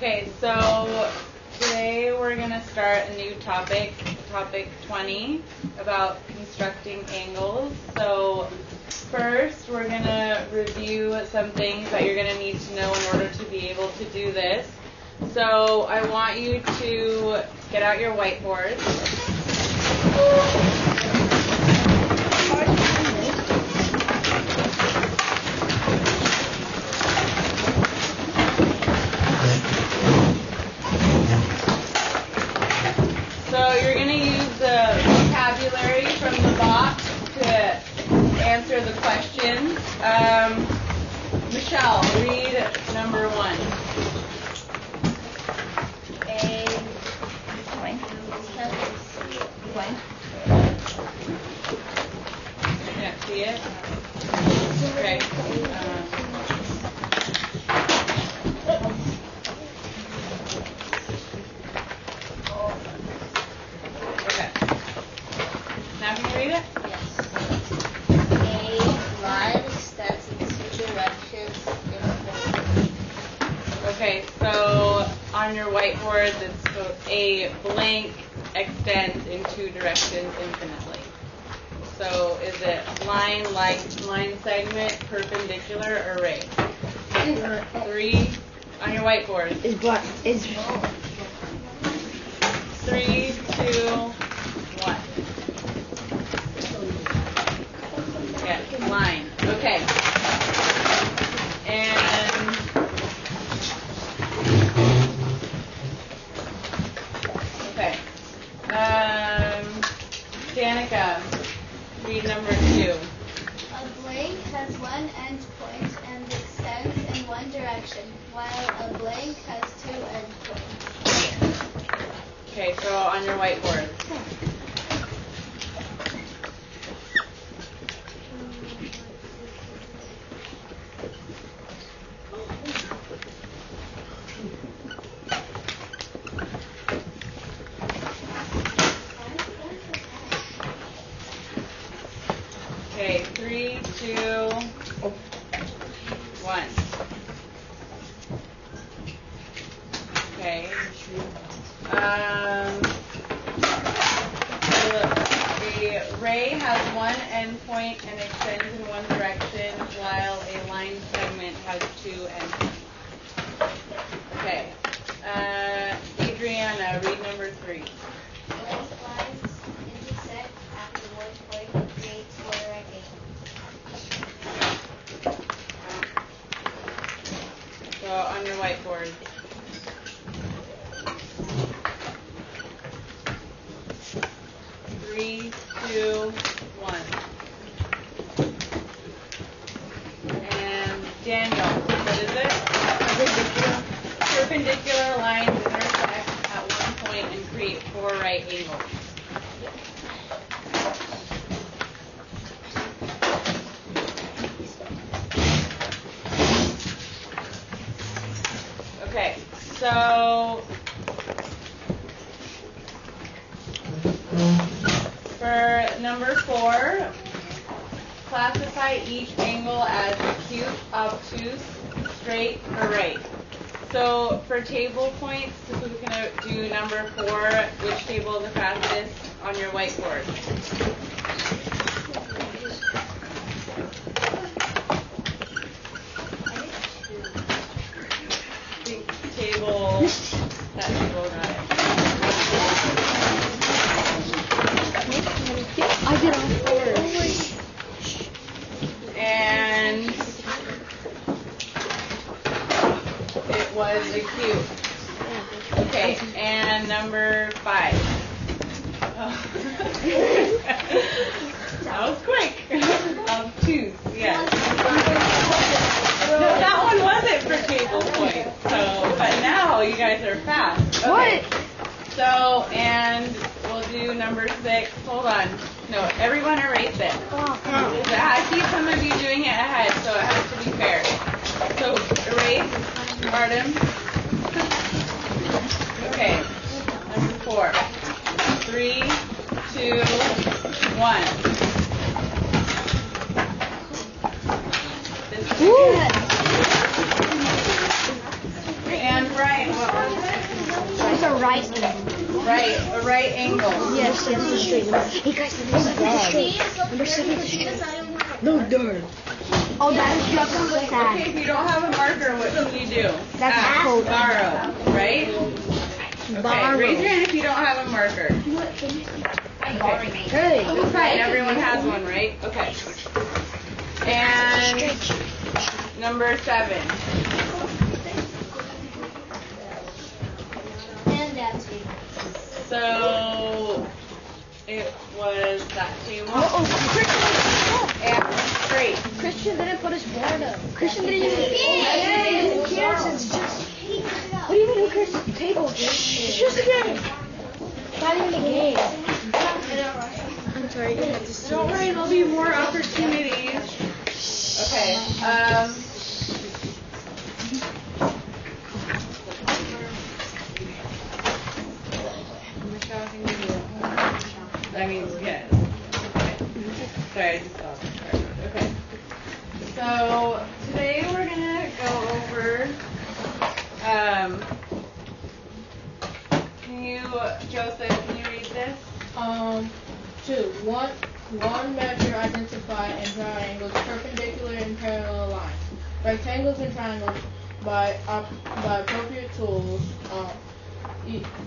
Okay, so today we're going to start a new topic 20, about constructing angles. So first we're going to review some things that you're going to need to know in order to be able to do this. So I want you to get out your whiteboard. So you're going to use the vocabulary from the box to answer the questions. Michelle, read number 1. A blank. Blank. You can't see it? Okay. Okay. Now can you read it? Yes. A line extends in 2 directions. Okay, so on your whiteboard, it's a blank extends in 2 directions infinitely. So is it line segment, perpendicular, or ray? 3 on your whiteboard. Is black is 3, 2, 1. Yeah, line. Okay. And okay. Danica, read number 2. A blank has one end point and extends in one direction, while a blank has 2 end points. Okay, so on your whiteboard. Okay, 3, 2, 1. Okay. A ray has one end point and extends in one direction, while a line segment has 2 end points. Okay. Adriana, read number 3. Blank lines intersect after one point and create 4 right angles. So on your whiteboard. Three, 2, 1. And Daniel, what is it? Perpendicular lines intersect at one point and create 4 right angles. Okay, so for number 4, classify each angle as acute, obtuse, straight, or right. So for table points, we're going to do number 4, which table is the fastest on your whiteboard. That table got it. I did on first. And it was acute. Okay, and number 5. Oh. That was quick. Obtuse, yes. No, that one wasn't for table points. So, but now you guys are fast. Okay. What? So, and we'll do number 6. Hold on. No, everyone erase it. I see some of you doing it ahead, so it has to be fair. So, erase, Artem. Okay. Number 4. 3, 2, 1. And Brian, It's a right angle. Right, a right angle. Yes, it's a straight. Hey guys, number 7 is straight. No, darn. Oh, that is just a sad. Okay, if you don't have a marker, what can you do? That's Ask, code. borrow, right? Okay, Borrow. raise your hand if you don't have a marker. Hey. Fine, everyone has one, right? Okay. And number 7. And that's me. So it was that table Oh, and straight. Christian didn't put his board up. Christian didn't use it. Who cares? It's just. What do you mean, who cares? Table, dude. It's just a game. It's not even a game. I'm sorry, you have to see. Don't worry, there'll be more opportunities. Okay. I mean, yes. Okay. Sorry, I just saw the card. Okay. So today we're gonna go over. Joseph, can you read this? 2. One measure identify and triangles perpendicular and parallel lines. Rectangles and triangles by appropriate tools.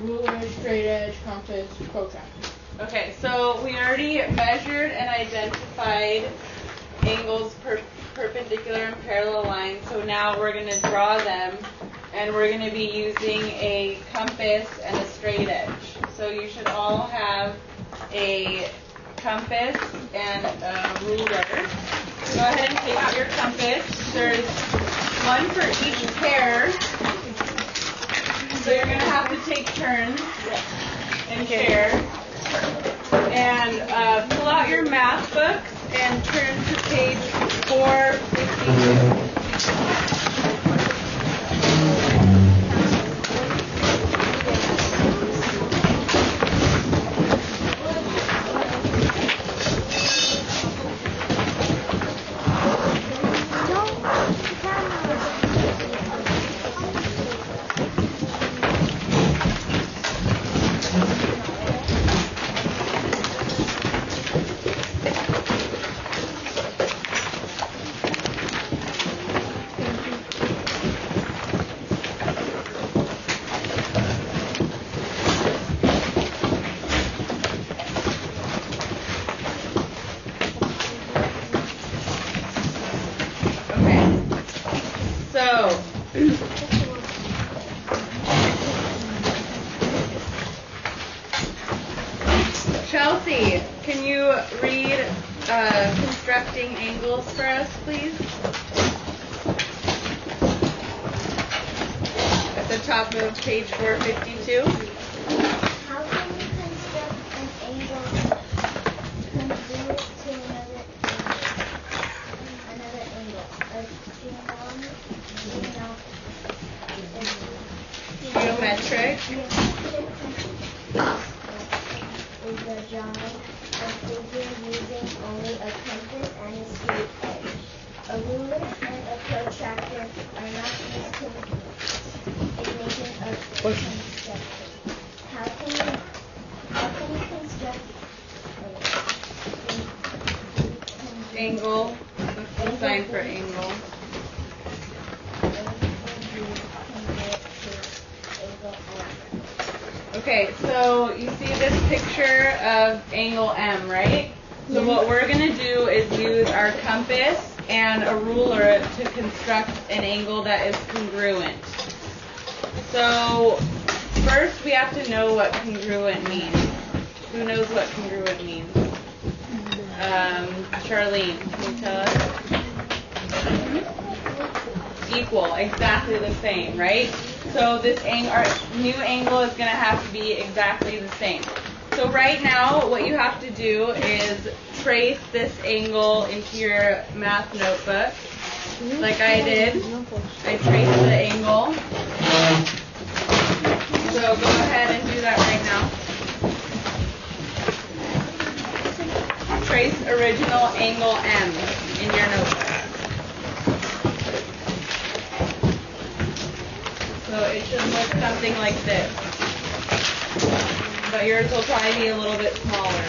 Ruler, straight edge, compass, protractor. Okay, so we already measured and identified angles perpendicular and parallel lines. So now we're going to draw them, and we're going to be using a compass and a straight edge. So you should all have a compass and a ruler. Go ahead and take out your compass. There's one for each pair. So you're going to have to take turns and share. And pull out your math books and turn to page 452. Chelsea, can you read constructing angles for us, please? At the top of page 452. How can we construct an angle congruent to another angle? Geometric. Is the drawing a figure using only a compass and a straight edge. A ruler and a protractor are not used in making a construction. How can we construct Angle. What's the sign for angle? Okay, so you see this picture of angle M, right? So what we're going to do is use our compass and a ruler to construct an angle that is congruent. So first we have to know what congruent means. Who knows what congruent means? Charlene, can you tell us? Equal, exactly the same, right? So this our new angle is going to have to be exactly the same. So right now, what you have to do is trace this angle into your math notebook, like I did. I traced the angle. So go ahead and do that right now. Trace original angle M in your notebook. So it should look something like this. But yours will probably be a little bit smaller.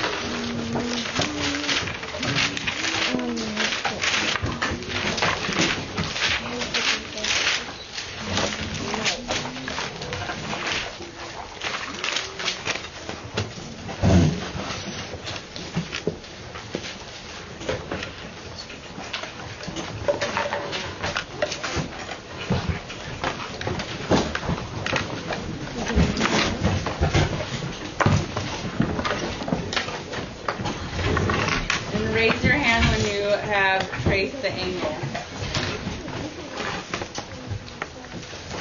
Raise your hand when you have traced the angle.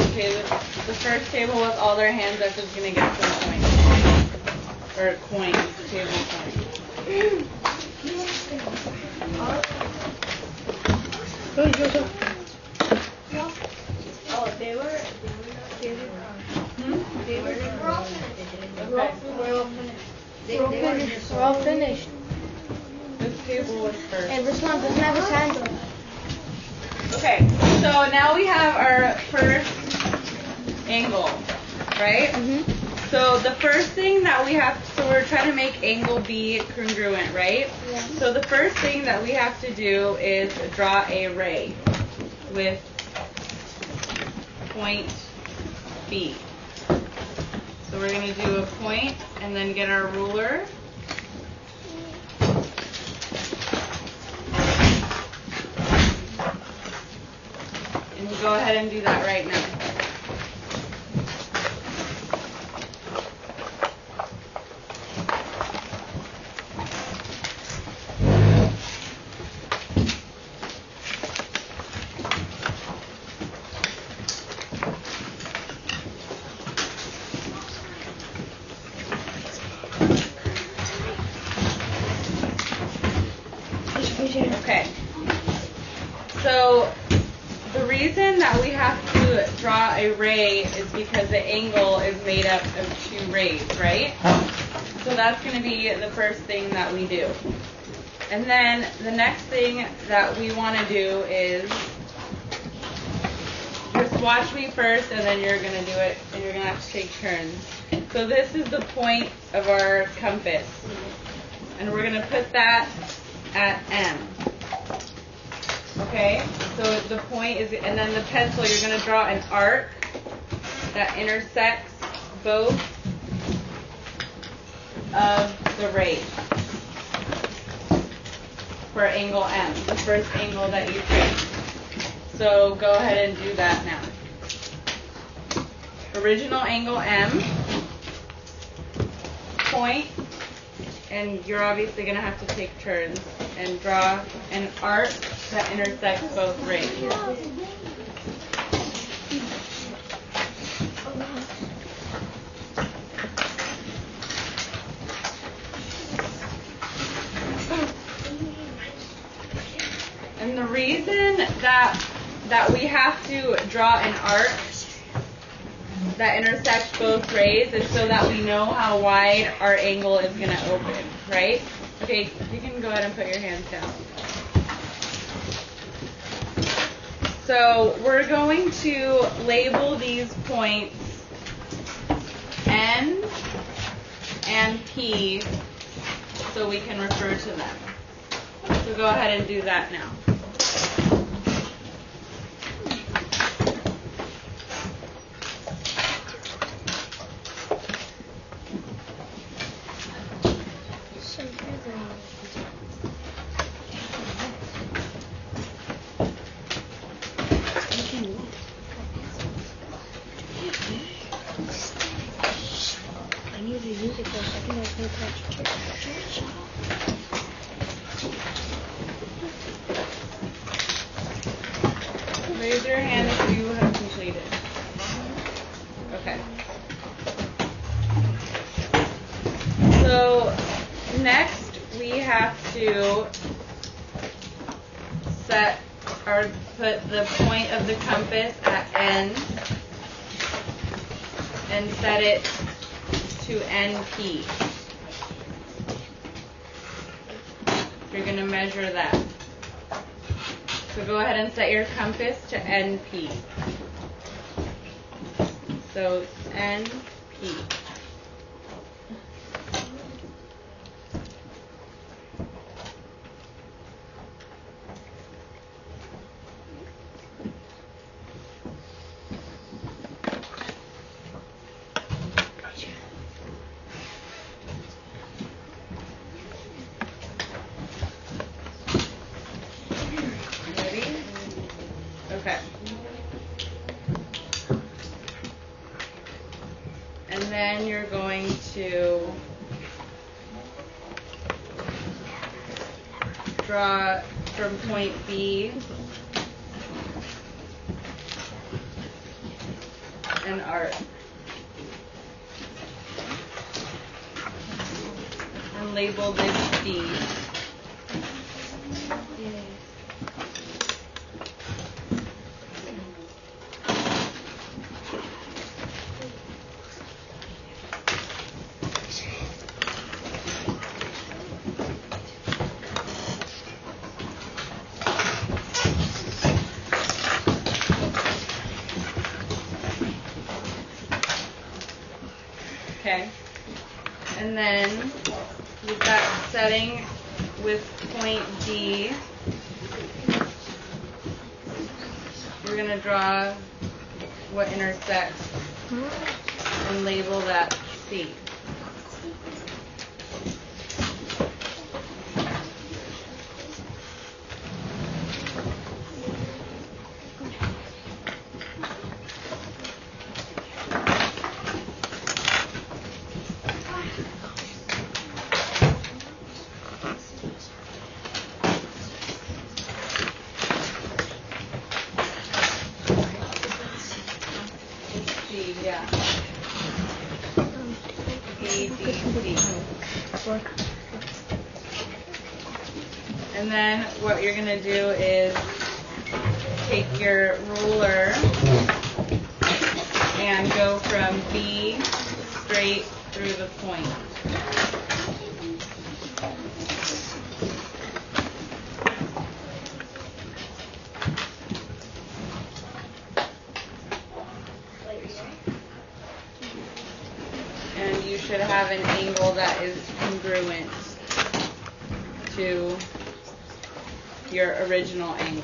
Okay, the first table with all their hands up is going to get some points. Or coins, table coins. Oh, they were We're all finished. This table was first. And Ruslan doesn't have his hands up. Okay, so now we have our first angle, right? Mm-hmm. So the first thing that we have, so we're trying to make angle B congruent, right? Yeah. So the first thing that we have to do is draw a ray with point B. So we're going to do a point and then get our ruler. And we'll go ahead and do that right now. Okay. So the reason that we have to draw a ray is because the angle is made up of two rays, right? So that's going to be the first thing that we do. And then the next thing that we want to do is just watch me first and then you're going to do it and you're going to have to take turns. So this is the point of our compass. And we're going to put that at M. Okay, so the point is, and then the pencil, you're going to draw an arc that intersects both of the rays for angle M, the first angle that you trace. So go ahead and do that now. Original angle M, point, and you're obviously going to have to take turns and draw an arc that intersects both rays. And the reason that we have to draw an arc that intersects both rays is so that we know how wide our angle is going to open, right? Okay, you can go ahead and put your hands down. So we're going to label these points N and P so we can refer to them. So go ahead and do that now. Raise your hand if you have completed. Okay. So next we have to put the point of the compass at N and set it to NP. You're going to measure that. So go ahead and set your compass to NP. So NP. Ready? Okay. And then you're going to draw from point B an arc. And label this D. Okay, and then with that setting with point D, we're going to draw what intersects and label that C. D, yeah. D, D, D. And then what you're going to do is take your ruler and go from B straight through the point. And you should have an angle that is congruent to your original angle.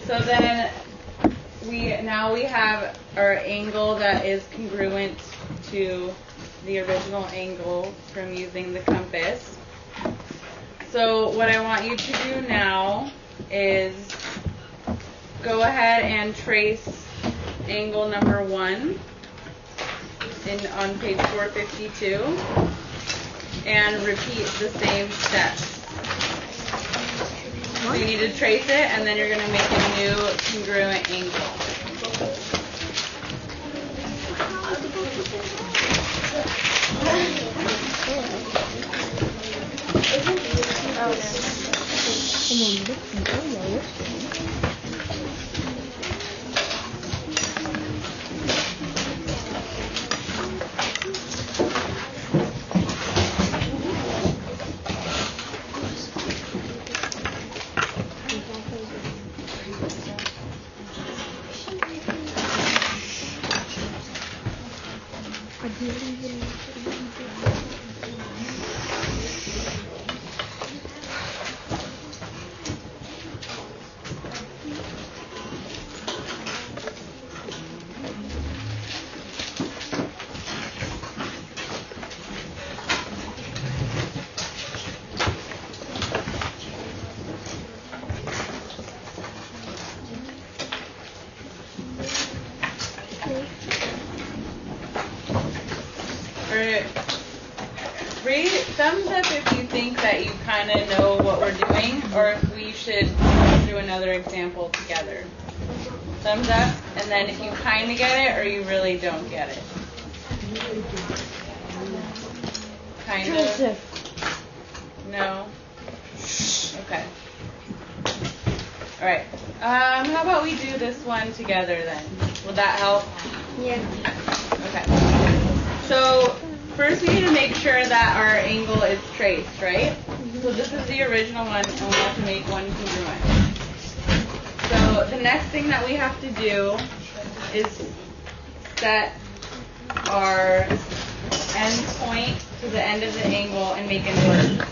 So then we have our angle that is congruent to the original angle from using the compass. So what I want you to do now is go ahead and trace angle number 1 on page 452 and repeat the same steps. So you need to trace it, and then you're going to make a new congruent angle. Read thumbs up if you think that you kind of know what we're doing, or if we should do another example together. Thumbs up, and then if you kind of get it or you really don't get it. Kind of? No? Okay. Alright. How about we do this one together then? Will that help? Yeah. Okay. So first we need to make sure that our angle is traced, right? So this is the original one, and we have to make one congruent. So the next thing that we have to do is set our end point to the end of the angle and make it work.